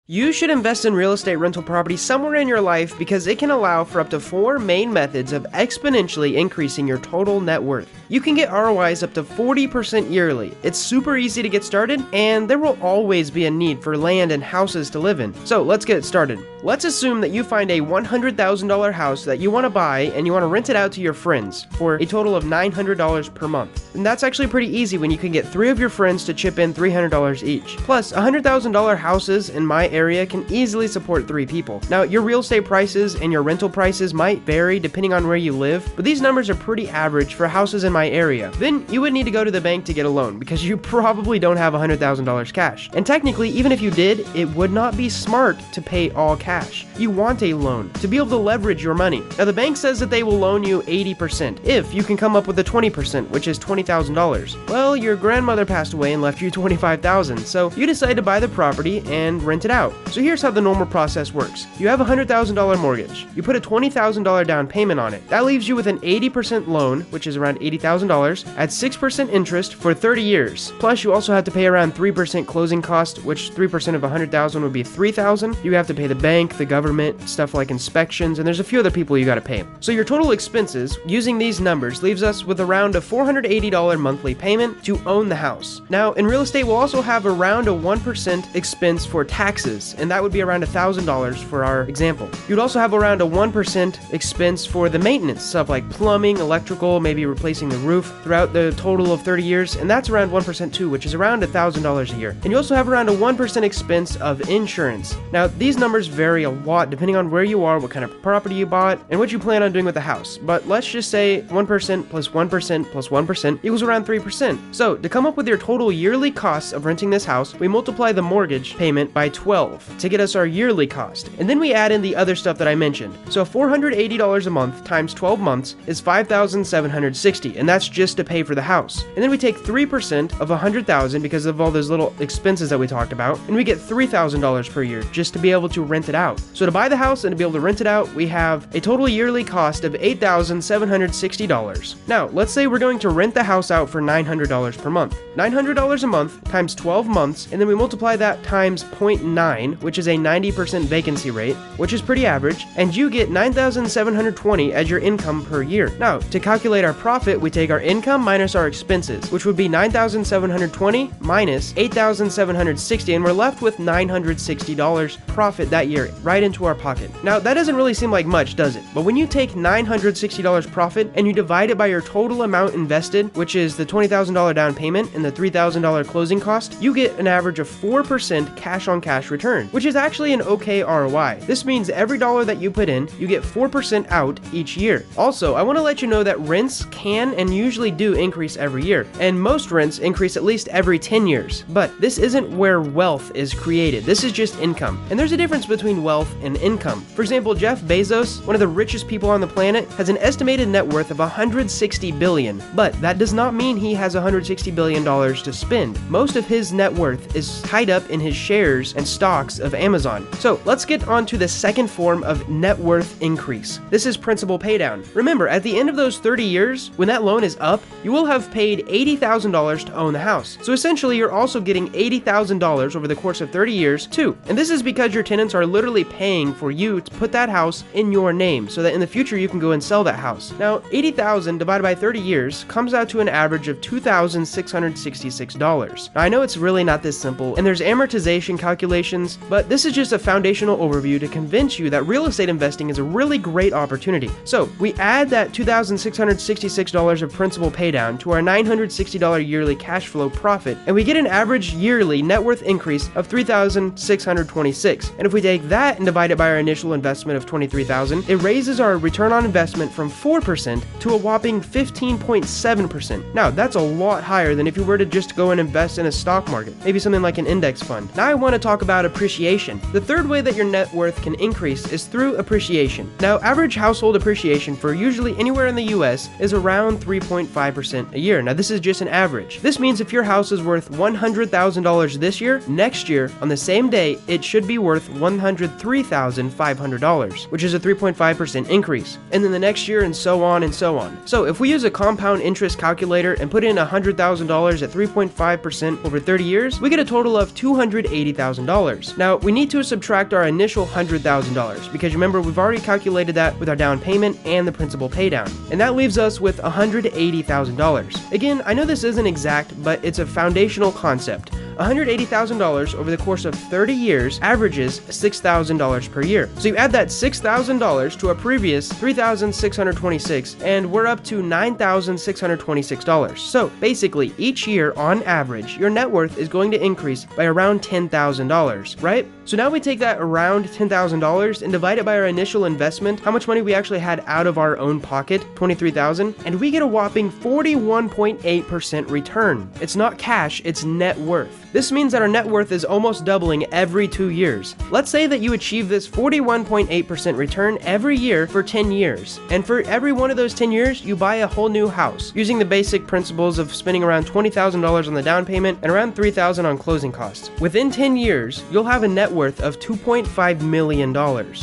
You should invest in real estate rental property somewhere in your life because it can allow for up to 4 main methods of exponentially increasing your total net worth. You can get ROIs up to 40% yearly. It's super easy to get started, and there will always be a need for land and houses to live in. So let's get started. Let's assume that you find a $100,000 house that you want to buy and you want to rent it out to your friends for a total of $900 per month. And that's actually pretty easy when you can get 3 of your friends to chip in $300 each. Plus, $100,000 houses in my area can easily support 3 people. Now, your real estate prices and your rental prices might vary depending on where you live, but these numbers are pretty average for houses in my area. Then you would need to go to the bank to get a loan because you probably don't have $100,000 cash. And technically, even if you did, it would not be smart to pay all cash. You want a loan to be able to leverage your money. Now, the bank says that they will loan you 80% if you can come up with the 20%, which is $20,000. Well, your grandmother passed away and left you $25,000, so you decide to buy the property and rent it out. So here's how the normal process works. You have a $100,000 mortgage. You put a $20,000 down payment on it. That leaves you with an 80% loan, which is around $80,000, at 6% interest for 30 years. Plus, you also have to pay around 3% closing cost, which 3% of $100,000 would be $3,000. You have to pay the bank, the government, stuff like inspections, and there's a few other people you gotta pay. So your total expenses, using these numbers, leaves us with around a $480 monthly payment to own the house. Now, in real estate, we'll also have around a 1% expense for taxes, and that would be around $1,000 for our example. You'd also have around a 1% expense for the maintenance, stuff like plumbing, electrical, maybe replacing the roof throughout the total of 30 years, and that's around 1% too, which is around $1,000 a year. And you also have around a 1% expense of insurance. Now, these numbers vary a lot depending on where you are, what kind of property you bought, and what you plan on doing with the house. But let's just say 1% plus 1% plus 1% equals around 3%. So to come up with your total yearly costs of renting this house, we multiply the mortgage payment by 12 to get us our yearly cost. And then we add in the other stuff that I mentioned. So $480 a month times 12 months is $5,760, and that's just to pay for the house. And then we take 3% of $100,000 because of all those little expenses that we talked about, and we get $3,000 per year just to be able to rent it out. So to buy the house and to be able to rent it out, we have a total yearly cost of $8,760. Now, let's say we're going to rent the house out for $900 per month. $900 a month times 12 months, and then we multiply that times 0.9, which is a 90% vacancy rate, which is pretty average, and you get $9,720 as your income per year. Now, to calculate our profit, we take our income minus our expenses, which would be $9,720 minus $8,760, and we're left with $960 profit that year, right into our pocket. Now, that doesn't really seem like much, does it? But when you take $960 profit and you divide it by your total amount invested, which is the $20,000 down payment and the $3,000 closing cost, you get an average of 4% cash-on-cash return, which is actually an okay ROI. This means every dollar that you put in, you get 4% out each year. Also, I want to let you know that rents can and usually do increase every year, and most rents increase at least every 10 years. But this isn't where wealth is created. This is just income. And there's a difference between wealth and income. For example, Jeff Bezos, one of the richest people on the planet, has an estimated net worth of $160 billion, but that does not mean he has $160 billion to spend. Most of his net worth is tied up in his shares and stocks of Amazon. So let's get on to the second form of net worth increase. This is principal paydown. Remember, at the end of those 30 years, when that loan is up, you will have paid $80,000 to own the house. So essentially, you're also getting $80,000 over the course of 30 years too. And this is because your tenants are literally paying for you to put that house in your name so that in the future you can go and sell that house. Now, $80,000 divided by 30 years comes out to an average of $2,666. Now, I know it's really not this simple, and there's amortization calculations, but this is just a foundational overview to convince you that real estate investing is a really great opportunity. So we add that $2,666 of principal paydown to our $960 yearly cash flow profit, and we get an average yearly net worth increase of $3,626. And if we take that and divide it by our initial investment of $23,000, it raises our return on investment from 4% to a whopping 15.7%. Now, that's a lot higher than if you were to just go and invest in a stock market, maybe something like an index fund. Now I want to talk about appreciation. The third way that your net worth can increase is through appreciation. Now, average household appreciation for usually anywhere in the US is around 3.5% a year. Now, this is just an average. This means if your house is worth $100,000 this year, next year, on the same day, it should be worth $103,500, which is a 3.5% increase. And then the next year, and so on and so on. So if we use a compound interest calculator and put in $100,000 at 3.5% over 30 years, we get a total of $280,000. $100,000. Now, we need to subtract our initial $100,000 because remember, we've already calculated that with our down payment and the principal paydown. And that leaves us with $180,000. Again, I know this isn't exact, but it's a foundational concept. $180,000 over the course of 30 years averages $6,000 per year. So you add that $6,000 to a previous $3,626, and we're up to $9,626. So basically, each year, on average, your net worth is going to increase by around $10,000, right? So now we take that around $10,000 and divide it by our initial investment, how much money we actually had out of our own pocket, $23,000, and we get a whopping 41.8% return. It's not cash, it's net worth. This means that our net worth is almost doubling every 2 years. Let's say that you achieve this 41.8% return every year for 10 years. And for every one of those 10 years, you buy a whole new house, using the basic principles of spending around $20,000 on the down payment and around $3,000 on closing costs. Within 10 years, you'll have a net worth of $2.5 million.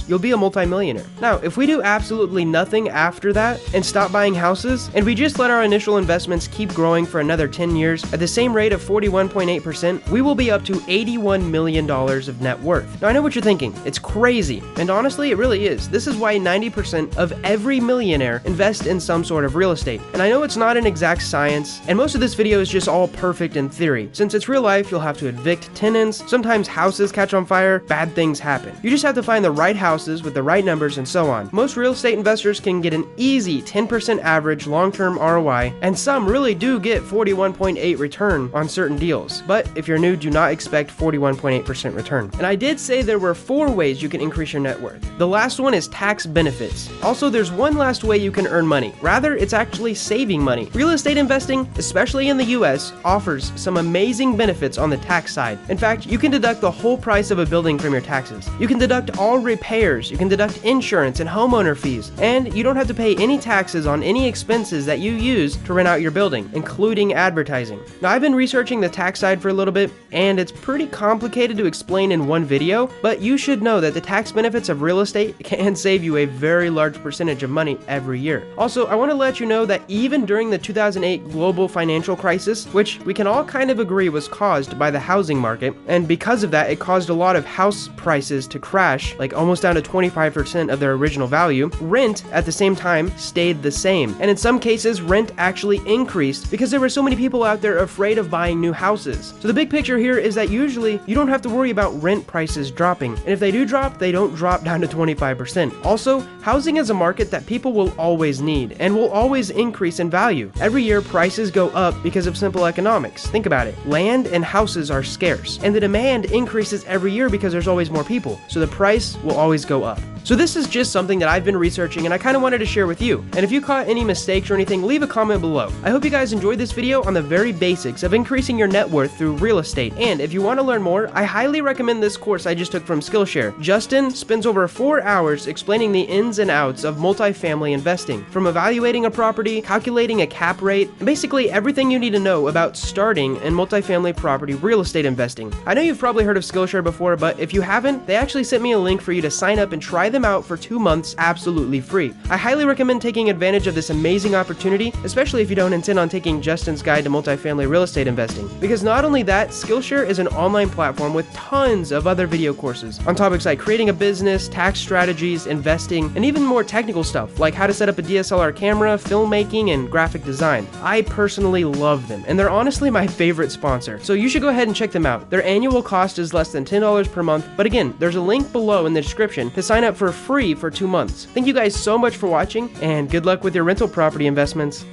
You'll be a multimillionaire. Now, if we do absolutely nothing after that and stop buying houses, and we just let our initial investments keep growing for another 10 years at the same rate of 41.8%, we will be up to $81 million of net worth. Now, I know what you're thinking. It's crazy. And honestly, it really is. This is why 90% of every millionaire invest in some sort of real estate. And I know it's not an exact science, and most of this video is just all perfect in theory. Since it's real life, you'll have to evict tenants, sometimes houses catch on fire, bad things happen. You just have to find the right houses with the right numbers and so on. Most real estate investors can get an easy 10% average long-term ROI, and some really do get 41.8% return on certain deals. But if you're new, do not expect 41.8% return. And I did say there were 4 ways you can increase your net worth. The last one is tax benefits. Also, there's one last way you can earn money. Rather, it's actually saving money. Real estate investing, especially in the US, offers some amazing benefits on the tax side. In fact, you can deduct the whole price of a building from your taxes. You can deduct all repairs, you can deduct insurance and homeowner fees, and you don't have to pay any taxes on any expenses that you use to rent out your building, including advertising. Now, I've been researching the tax side for a little bit, and it's pretty complicated to explain in one video, but you should know that the tax benefits of real estate can save you a very large percentage of money every year. Also, I want to let you know that even during the 2008 global financial crisis, which we can all kind of agree was caused by the housing market, and because of that, it caused a lot of house prices to crash, like almost down to 25% of their original value, rent at the same time stayed the same. And in some cases, rent actually increased because there were so many people out there afraid of buying new houses. So the big picture here is that usually you don't have to worry about rent prices dropping. And if they do drop, they don't drop down to 25%. Also, housing is a market that people will always need and will always increase in value. Every year, prices go up because of simple economics. Think about it. Land and houses are scarce, and the demand increases every year because there's always more people. So the price will always go up. So this is just something that I've been researching and I kind of wanted to share with you. And if you caught any mistakes or anything, leave a comment below. I hope you guys enjoyed this video on the very basics of increasing your net worth through real estate. And if you want to learn more, I highly recommend this course I just took from Skillshare. Justin spends over 4 hours explaining the ins and outs of multifamily investing, from evaluating a property, calculating a cap rate, and basically everything you need to know about starting in multifamily property real estate investing. I know you've probably heard of Skillshare before, but if you haven't, they actually sent me a link for you to sign up and try them out for 2 months absolutely free. I highly recommend taking advantage of this amazing opportunity, especially if you don't intend on taking Justin's guide to multifamily real estate investing. Because not only that, Skillshare is an online platform with tons of other video courses on topics like creating a business, tax strategies, investing, and even more technical stuff like how to set up a DSLR camera, filmmaking, and graphic design. I personally love them, and they're honestly my favorite sponsor, so you should go ahead and check them out. Their annual cost is less than $10 per month, but again, there's a link below in the description to sign up for free for 2 months. Thank you guys so much for watching, and good luck with your rental property investments.